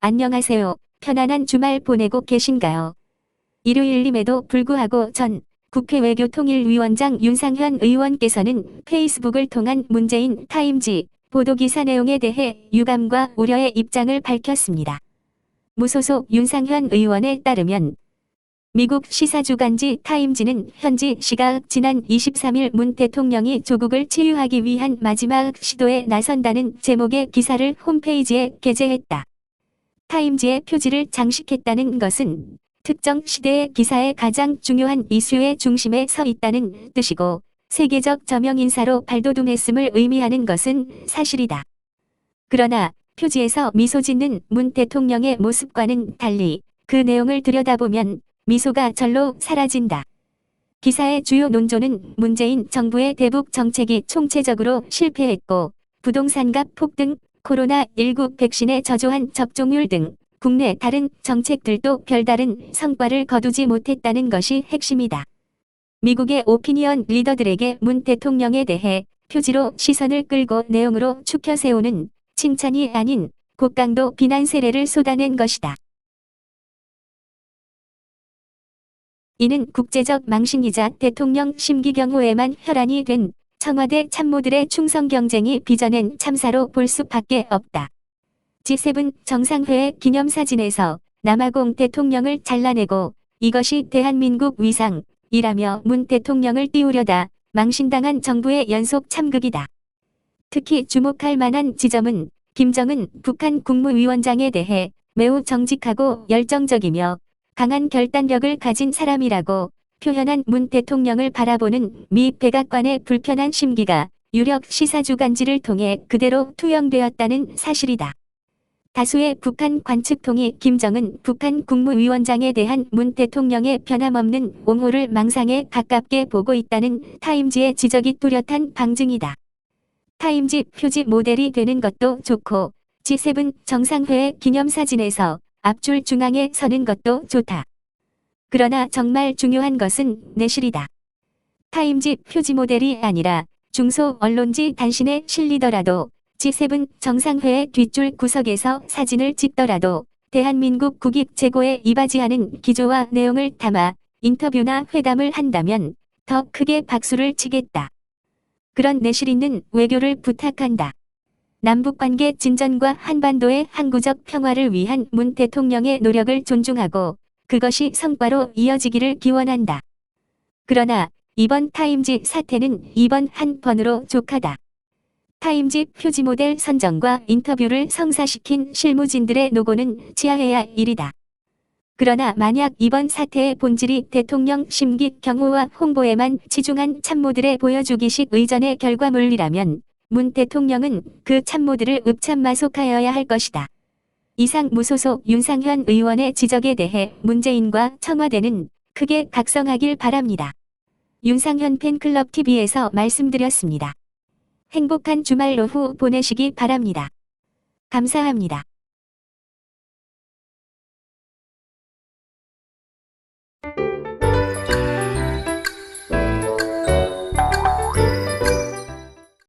안녕하세요. 편안한 주말 보내고 계신가요? 일요일임에도 불구하고 전 국회 외교통일위원장 윤상현 의원께서는 페이스북을 통한 문재인 타임지 보도기사 내용에 대해 유감과 우려의 입장을 밝혔습니다. 무소속 윤상현 의원에 따르면 미국 시사주간지 타임지는 현지 시각 지난 23일 문 대통령이 조국을 치유하기 위한 마지막 시도에 나선다는 제목의 기사를 홈페이지에 게재했다. 타임지의 표지를 장식했다는 것은 특정 시대의 기사의 가장 중요한 이슈의 중심에 서 있다는 뜻이고 세계적 저명인사로 발돋움했음을 의미하는 것은 사실이다. 그러나 표지에서 미소 짓는 문 대통령의 모습과는 달리 그 내용을 들여다보면 미소가 절로 사라진다. 기사의 주요 논조는 문재인 정부의 대북 정책이 총체적으로 실패했고 부동산값 폭등, 코로나19 백신의 저조한 접종률 등 국내 다른 정책들도 별다른 성과를 거두지 못했다는 것이 핵심이다. 미국의 오피니언 리더들에게 문 대통령에 대해 표지로 시선을 끌고 내용으로 추켜 세우는 칭찬이 아닌 고강도 비난 세례를 쏟아낸 것이다. 이는 국제적 망신이자 대통령 심기 경호에만 혈안이 된 청와대 참모들의 충성 경쟁이 빚어낸 참사로 볼 수밖에 없다. G7 정상회의 기념사진에서 남아공 대통령을 잘라내고 이것이 대한민국 위상이라며 문 대통령을 띄우려다 망신당한 정부의 연속 참극이다. 특히 주목할 만한 지점은 김정은 북한 국무위원장에 대해 매우 정직하고 열정적이며 강한 결단력을 가진 사람이라고 표현한 문 대통령을 바라보는 미 백악관의 불편한 심기가 유력 시사주간지를 통해 그대로 투영되었다는 사실이다. 다수의 북한 관측통이 김정은 북한 국무위원장에 대한 문 대통령의 변함없는 옹호를 망상에 가깝게 보고 있다는 타임지의 지적이 뚜렷한 방증이다. 타임지 표지 모델이 되는 것도 좋고 G7 정상회의 기념사진에서 앞줄 중앙에 서는 것도 좋다. 그러나 정말 중요한 것은 내실이다. 타임지 표지 모델이 아니라 중소 언론지 단신에 실리더라도 G7 정상회의 뒷줄 구석에서 사진을 찍더라도 대한민국 국익 제고에 이바지하는 기조와 내용을 담아 인터뷰나 회담을 한다면 더 크게 박수를 치겠다. 그런 내실 있는 외교를 부탁한다. 남북관계 진전과 한반도의 항구적 평화를 위한 문 대통령의 노력을 존중하고 그것이 성과로 이어지기를 기원한다. 그러나 이번 타임지 사태는 이번 한 번으로 족하다. 타임지 표지 모델 선정과 인터뷰를 성사시킨 실무진들의 노고는 치하해야 일이다. 그러나 만약 이번 사태의 본질이 대통령 심기 경호와 홍보에만 치중한 참모들의 보여주기식 의전의 결과물이라면 문 대통령은 그 참모들을 읍참마속하여야 할 것이다. 이상 무소속 윤상현 의원의 지적에 대해 문재인과 청와대는 크게 각성하길 바랍니다. 윤상현 팬클럽 TV에서 말씀드렸습니다. 행복한 주말 오후 보내시기 바랍니다. 감사합니다.